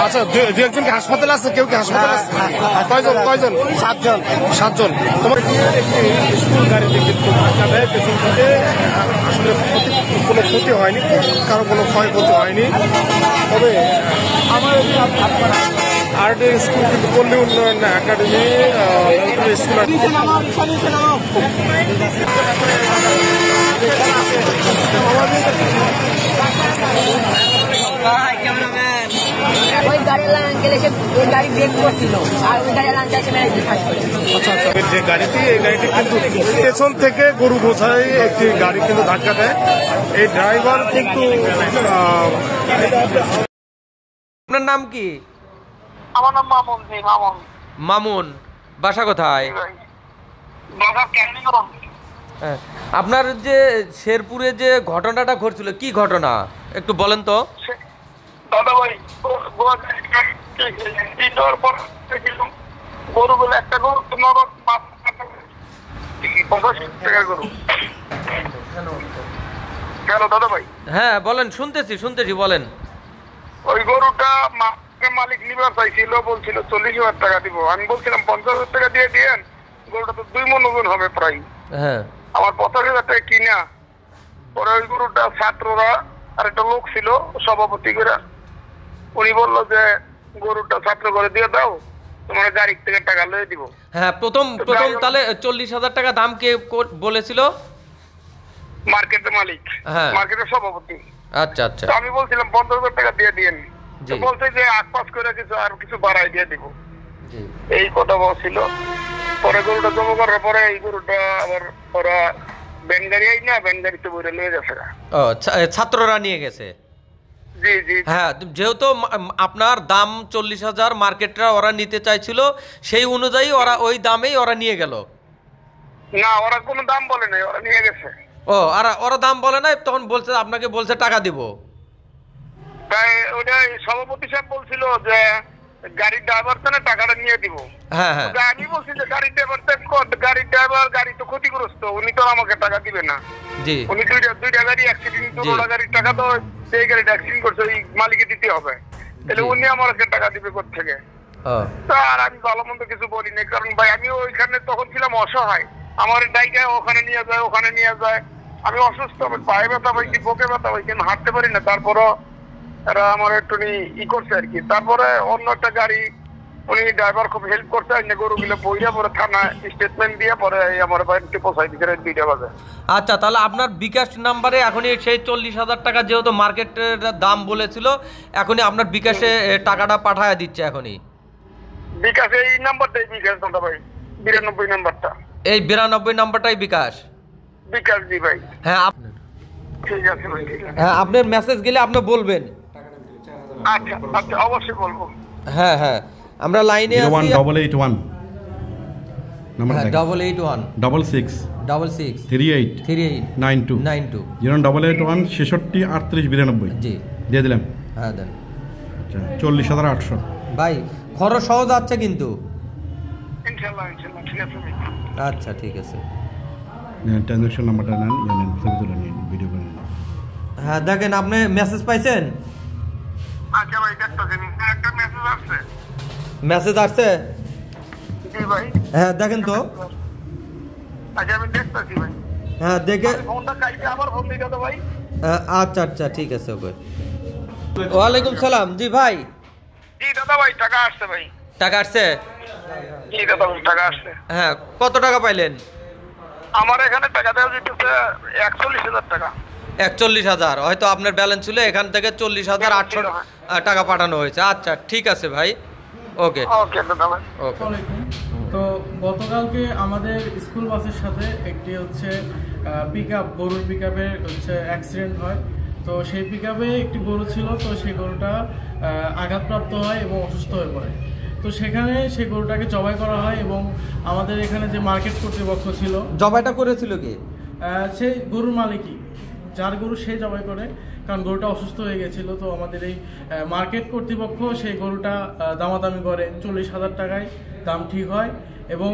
আচ্ছা, দু একজন কি হাসপাতালে আছে? কেউ কি হাসপাতালে আছে? কয়জন? 7 জন। তোমার স্কুল গাড়িতে কিন্তু ধাক্কা দেয় পেছন থেকে, আসলে কোনো ক্ষতি হয়নি, কারো কোনো ক্ষয়ক্ষতি হয়নি। তবে আমার আরডি স্কুল কিন্তু পল্লী উন্নয়ন একাডেমি স্কুল যে গাড়িটি, এই গাড়িটি কিন্তু পেছন থেকে গরু বোঝাই একটি গাড়ি কিন্তু ধাক্কা দেয়। এই ড্রাইভার কিন্তু আপনার নাম কি? আমার নাম মামুন। মামুন, বাসা কোথায়? আপনার যে শেরপুরে যে ঘটনাটা ঘটছিল, কি ঘটনা একটু বলেন তো। দাদা ভাই, গরুগুলো একটা গরু কেন দাদা ভাই? হ্যাঁ বলেন, শুনতেছি বলেন। ওই গরুটা মালিক নিবার চাইছিল, বলছিল 40,000 টাকা দিব। আমি বলছিলাম 50,000 টাকা দিয়ে দিয়েন, গরুটা তো 2 মণ ওজন হবে প্রায়। হ্যাঁ, আমার 85,000 টাকা কিনা। পরে ওই গরুটা ছাত্ররা আর একটা লোক ছিল সভাপতি করে, উনি বললো যে গরুটা ছাত্র করে দিয়ে দাও, তোমার গাড়ি থেকে টাকা লয়ে দিব। হ্যাঁ, প্রথম তাহলে 40,000 টাকা দাম কে বলেছিল? মার্কেটের মালিক, মার্কেটের সভাপতি। আচ্ছা। আমি বলছিলাম 50,000 টাকা দিয়ে দিয়েন, বলছে যে 8-5 করে কিছু বাড়াই দিয়ে দিব, এই কথা বলছিল। পরে গরুটা জমা করার পরে এই গরুটা আবার ওরা ভ্যান গাড়ি না, ভ্যান গাড়িতে বইরে নিয়ে গেছে। ছাত্ররা নিয়ে গেছে। জি। হ্যাঁ, যেহেতু আপনার দাম 40,000 মার্কেটরা ওরা নিতে চাইছিল, সেই অনুযায়ী ওরা ওই দামেই ওরা নিয়ে গেল। না, ওরা কোনো দাম বলে নাই, ওরা নিয়ে গেছে। আর ওরা দাম বলে নাই, তখন বলছে আপনাকে বলছে টাকা দিব। তাই ওটা সভাপতি সাহেব বলছিল যে গাড়ির ড্রাইভার তো টাকাটা নিয়ে দিব। হ্যাঁ। আমি বলছি যে গাড়ির ড্রাইভার গাড়ি তো ক্ষতিগ্রস্ত, উনি তো আমাকে টাকা দিবে না। জি, উনি দুইটা গাড়ি অ্যাক্সিডেন্ট, দুটো গাড়ির টাকা তো সেই গাড়িটা অ্যাক্সিডেন্ট করছে ওই মালিকে দিতে হবে, তাহলে উনি আমাকে টাকা দিবে কোত্থেকে? আর আমি ভালো মন্দ কিছু বলিনি, কারণ ভাই আমি ওইখানে তখন ছিলাম অসহায়। আমার জায়গায় ওখানে নিয়ে যায়, আমি অসুস্থ, আমার পায়ে ব্যথা পাইছি, বুকে ব্যথা পাইছি, আমি হাঁটতে পারি না। তারপরও এরা আমার একটু করছে আর কি। তারপরে অন্য একটা গাড়ি, উনি ড্রাইভার খুব হেল্প করছে, গরুগুলো বইরা পরে থানা স্টেটমেন্ট দিয়ে পরে আমার বাড়িতে পৌঁছাই দিচ্ছে 2টা বাজে। আচ্ছা, তাহলে আপনার বিকাশ নাম্বারে এখনই সেই 40,000 টাকা যেহেতু মার্কেটের দাম বলেছিল, এখনই আপনার বিকাশে টাকাটা পাঠায় দিচ্ছে এখনই। বিকাশে এই নাম্বারটাই বিকাশ দাদা ভাই, 92 নাম্বারটা। এই 92 নাম্বারটাই বিকাশ? বিকাশ জি ভাই। হ্যাঁ, ঠিক আছে ভাই, ঠিক আছে। হ্যাঁ, আপনার মেসেজ গেলে আপনি বলবেন। আচ্ছা, অবশ্যই বলবো। হ্যাঁ, আমরা লাইনে আছি। 1881 নাম্বার, 881 66 66 38 92 0881 66 38 92। জি, দিয়ে দিলাম। হ্যাঁ দেন। আচ্ছা, 40,800 ভাই, খরচ সহজ আছে কিন্তু। ইনশাআল্লাহ ঠিক আছে ভাই। আচ্ছা, ঠিক আছে। ট্রানজাকশন নাম্বারটা নেন, ছবি তুলে নিন, ভিডিও করে নিন। হ্যাঁ, দেখেন আপনি মেসেজ পাইছেন? আচ্ছা ভাই, দেখতেছেন একটা মেসেজ আসছে। মেসেজ আসছে? জি ভাই। হ্যাঁ, দেখেন তো। আচ্ছা, আমি দেখতেছি ভাই। হ্যাঁ, দেখে ফোনটা কাইতে আবার ফোন দিই দাদা ভাই। আচ্ছা, ঠিক আছে। ওকে, ওয়ালাইকুম সালাম। জি ভাই। জি দাদা ভাই, টাকা আসছে ভাই। টাকা আসছে? জি দাদা ভাই, টাকা আসছে। হ্যাঁ, কত টাকা পাইলেন? আমার এখানে টাকা দেওয়া যেতেছে 41,000 টাকা। 41,000, হয়তো আপনার ব্যালেন্স ছিল, এখান থেকে 40,800 টাকা পাঠানো হয়েছে। আচ্ছা, ঠিক আছে ভাই। ওকে দাদা ভাই। ওকে। তো গতকালকে আমাদের স্কুল বাসের সাথে একটি হচ্ছে গরুর পিকআপের হচ্ছে অ্যাক্সিডেন্ট হয়। তো সেই পিকআপে একটি গরু ছিল, তো সেই গরুটা আঘাতপ্রাপ্ত হয় এবং অসুস্থ হয়ে পড়ে। তো সেখানে সেই গরুটাকে জবাই করা হয় এবং আমাদের এখানে যে মার্কেট কর্তৃপক্ষ ছিল, জবাইটা করেছিল কি? সেই গরুর মালিকই, যার গরু সে জবাই করে, কারণ গরুটা অসুস্থ হয়ে গেছিল। তো আমাদের এই মার্কেট কর্তৃপক্ষ সেই গরুটা দামাদামি করে 40,000 টাকায় দাম ঠিক হয় এবং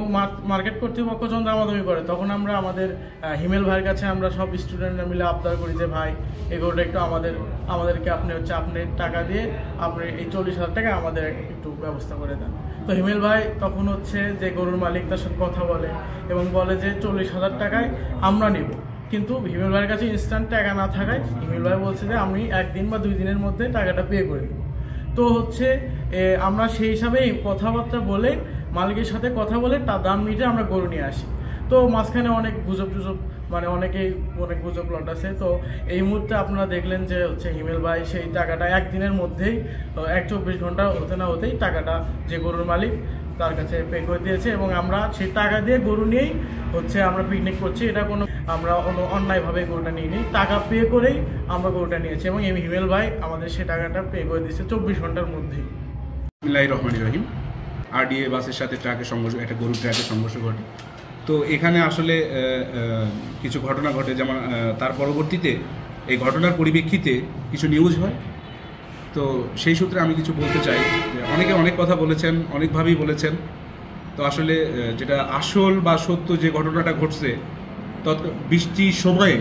মার্কেট কর্তৃপক্ষ যখন দামাদামি করে তখন আমরা আমাদের হিমেল ভাইয়ের কাছে আমরা সব স্টুডেন্টরা মিলে আবদার করি যে ভাই এই গরুটা একটু আমাদেরকে আপনি টাকা দিয়ে আপনি এই 40,000 টাকা আমাদের একটু ব্যবস্থা করে দেন। তো হিমেল ভাই তখন যে গরুর মালিক তার সাথে কথা বলে এবং বলে যে 40,000 টাকায় আমরা নিব, কিন্তু হিমেল ভাইয়ের কাছে ইনস্ট্যান্ট টাকা না থাকায় হিমেল ভাই বলছে যে আমি 1 দিন বা 2 দিনের মধ্যে টাকাটা পে করে দেব। তো আমরা সেই হিসাবেই কথাবার্তা বলে মালিকের সাথে কথা বলে তার দাম মিটে আমরা গরু নিয়ে আসি। তো মাঝখানে অনেক গুজব মানে অনেক গুজব লট আছে। তো এই মুহূর্তে আপনারা দেখলেন যে হিমেল ভাই সেই টাকাটা 1 দিনের মধ্যেই 24 ঘন্টা হতে না হতেই টাকাটা যে গরুর মালিক তার কাছে পে করে দিয়েছে এবং আমরা সেই টাকা দিয়ে গরু নিয়েই আমরা পিকনিক করছি। এটা আমরা অন্যায়ভাবে গরুটা নিয়ে নিই, টাকা পে করেই আমরা গরুটা নিয়েছি এবং হিমেল ভাই আমাদের সেই টাকাটা পে করে দিয়েছে 24 ঘন্টার মধ্যেই। বিসমিল্লাহির রহমানির রহিম। আরডিএ বাসের সাথে একটা গরুর ট্রাকের সংঘর্ষ ঘটে। তো এখানে আসলে কিছু ঘটনা ঘটে, যেমন তার পরবর্তীতে এই ঘটনার পরিপ্রেক্ষিতে কিছু নিউজ হয়। তো সেই সূত্রে আমি কিছু বলতে চাই যে অনেকে অনেক কথা বলেছেন, অনেকভাবেই বলেছেন। তো আসলে যেটা আসল বা সত্য যে ঘটনাটা ঘটছে, বৃষ্টির সময়ে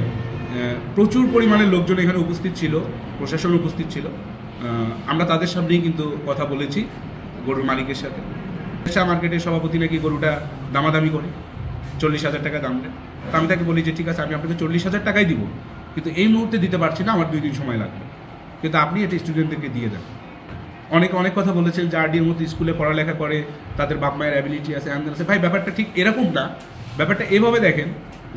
প্রচুর পরিমাণে লোকজন এখানে উপস্থিত ছিল, প্রশাসন উপস্থিত ছিল। আমরা তাদের সামনেই কিন্তু কথা বলেছি গরুর মালিকের সাথে। মার্কেটের সভাপতি নাকি গরুটা দামাদামি করে 40,000 টাকা দাম দেয়। তো আমি তাকে বলি যে ঠিক আছে, আমি আপনাকে 40,000 টাকাই দিব, কিন্তু এই মুহূর্তে দিতে পারছি না, আমার 2 দিন সময় লাগবে, কিন্তু আপনি এটা স্টুডেন্টদেরকে দিয়ে দেন। অনেক কথা বলেছেন যে আরডিএর মতো স্কুলে পড়ালেখা করে, তাদের বাপ মায়ের অ্যাবিলিটি আছে, আছে। ভাই, ব্যাপারটা ঠিক এরকম না। ব্যাপারটা এভাবে দেখেন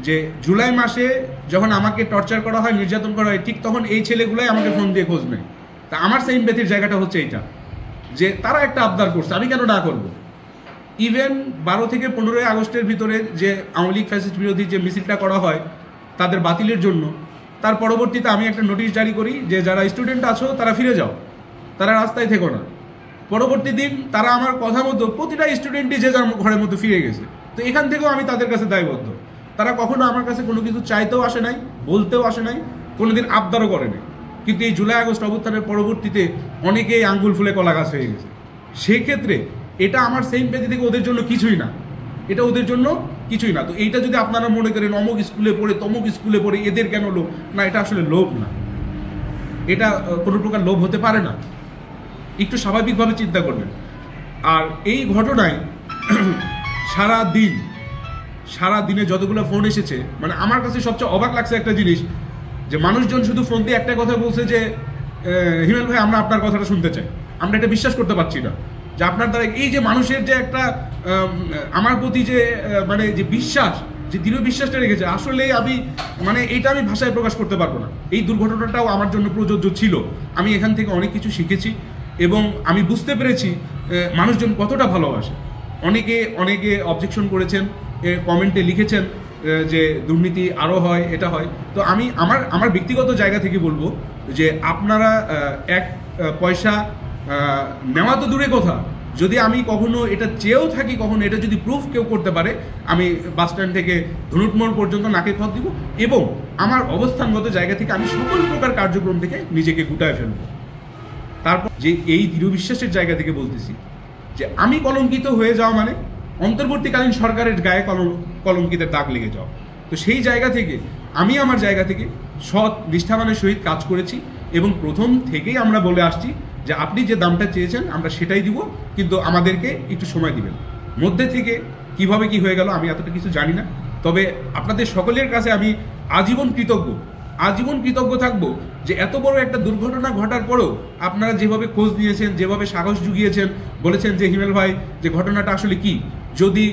যে জুলাই মাসে যখন আমাকে টর্চার করা হয়, নির্যাতন করা হয়, ঠিক তখন এই ছেলেগুলাই আমাকে ফোন দিয়ে খোঁজ নেয়। তা আমার সিম্প্যাথির জায়গাটা হচ্ছে এইটা, যে তারা একটা আবদার করছে, আমি কেন না করবো। ইভেন 12 থেকে 15 আগস্টের ভিতরে যে আওয়ামী লীগ ফ্যাসিস্ট বিরোধী যে মিছিলটা করা হয় তাদের বাতিলের জন্য, তার পরবর্তীতে আমি একটা নোটিশ জারি করি যে যারা স্টুডেন্ট আছো তারা ফিরে যাও, তারা রাস্তায় থেকো না। পরবর্তী দিন তারা আমার কথা মতো প্রতিটা স্টুডেন্টই যে যার ঘরের মতো ফিরে গেছে। তো এখান থেকেও আমি তাদের কাছে দায়বদ্ধ। তারা কখনো আমার কাছে কোনো কিছু চাইতেও আসে নাই, বলতেও আসে নাই, কোনোদিন আবদারও করে নাই। কিন্তু এই জুলাই আগস্ট অভ্যুত্থানের পরবর্তীতে অনেকেই আঙ্গুল ফুলে কলা গাছ হয়ে গেছে। সেই ক্ষেত্রে এটা আমার সিম্প্যাথি থেকে ওদের জন্য কিছুই না, এটা ওদের জন্য কিছুই না। তো এইটা যদি আপনারা মনে করেন অমুক স্কুলে পড়ে তমুক স্কুলে পড়ে এদের কেন লোভ, না, এটা আসলে লোভ না, এটা কোনো প্রকার লোভ হতে পারে না। একটু স্বাভাবিকভাবে চিন্তা করবেন। আর এই ঘটনায় সারা দিনে যতগুলো ফোন এসেছে, মানে আমার কাছে সবচেয়ে অবাক লাগছে একটা জিনিস, যে মানুষজন শুধু ফোন দিয়ে একটা কথা বলছে যে হিমেল ভাই আমরা আপনার কথাটা শুনতে চাই। আমরা এটা বিশ্বাস করতে পারছি না যে আপনার দ্বারা এই যে মানুষের যে একটা আমার প্রতি যে মানে যে বিশ্বাস, যে দৃঢ় বিশ্বাসটা রেখেছে, আসলে এইটা আমি ভাষায় প্রকাশ করতে পারবো না। এই দুর্ঘটনাটাও আমার জন্য প্রযোজ্য ছিল। আমি এখান থেকে অনেক কিছু শিখেছি এবং আমি বুঝতে পেরেছি মানুষজন কতটা ভালোবাসে। অনেকে অবজেকশন করেছেন, কমেন্টে লিখেছেন যে দুর্নীতি আরও হয়, এটা হয়। তো আমি আমার ব্যক্তিগত জায়গা থেকে বলবো যে আপনারা 1 পয়সা নেওয়া তো দূরে কথা, যদি আমি কখনো এটা চেয়েও থাকি, কখনো এটা যদি প্রুফ কেউ করতে পারে, আমি বাস স্ট্যান্ড থেকে ধনুটমোড় পর্যন্ত নাকে খত দিব এবং আমার অবস্থানগত জায়গা থেকে আমি সকল প্রকার কার্যক্রম থেকে নিজেকে গুটায় ফেলব। তারপর যে এই দৃঢ় বিশ্বাসের জায়গা থেকে বলতেছি যে আমি কলঙ্কিত হয়ে যাওয়া মানে অন্তর্বর্তীকালীন সরকারের গায়ে কলঙ্কিতের দাগ লেগে যাওয়া। তো সেই জায়গা থেকে আমি আমার জায়গা থেকে সৎ নিষ্ঠাবানের সহিত কাজ করেছি এবং প্রথম থেকেই আমরা বলে আসছি যে আপনি যে দামটা চেয়েছেন আমরা সেটাই দিব, কিন্তু আমাদেরকে একটু সময় দিবেন। মধ্যে থেকে কিভাবে কি হয়ে গেল আমি এতটা কিছু জানি না। তবে আপনাদের সকলের কাছে আমি আজীবন কৃতজ্ঞ থাকবো যে এত বড় একটা দুর্ঘটনা ঘটার পরেও আপনারা যেভাবে খোঁজ নিয়েছেন, যেভাবে সাহস জুগিয়েছেন, বলেছেন যে হিমেল ভাই যে ঘটনাটা আসলে কি, যদি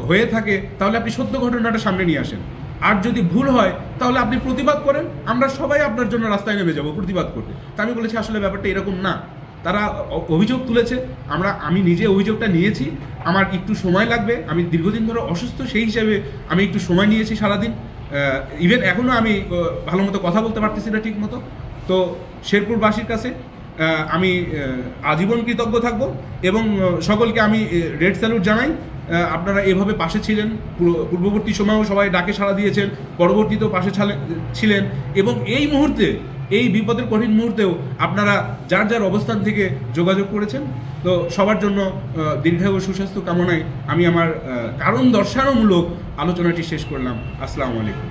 হয়ে থাকে তাহলে আপনি সত্য ঘটনাটা সামনে নিয়ে আসেন, আর যদি ভুল হয় তাহলে আপনি প্রতিবাদ করেন, আমরা সবাই আপনার জন্য রাস্তায় নেমে যাব প্রতিবাদ করতে। তা আমি বলেছি আসলে ব্যাপারটা এরকম না। তারা অভিযোগ তুলেছে, আমি নিজে অভিযোগটা নিয়েছি, আমার একটু সময় লাগবে, আমি দীর্ঘদিন ধরে অসুস্থ, সেই হিসেবে আমি একটু সময় নিয়েছি সারাদিন। ইভেন এখনও আমি ভালো মতো কথা বলতে পারতেছি না ঠিক মতো। তো শেরপুরবাসীর কাছে আমি আজীবন কৃতজ্ঞ থাকবো এবং সকলকে আমি রেড স্যালুট জানাই। আপনারা এভাবে পাশে ছিলেন, পূর্ববর্তী সময়েও সবাই ডাকে সাড়া দিয়েছেন, পরবর্তীতেও পাশে ছিলেন এবং এই মুহূর্তে এই বিপদের কঠিন মুহূর্তেও আপনারা যার যার অবস্থান থেকে যোগাযোগ করেছেন। তো সবার জন্য দীর্ঘায়ু সুস্বাস্থ্য কামনায় আমি আমার কারণ দর্শানোমূলক আলোচনাটি শেষ করলাম। আসসালামু আলাইকুম।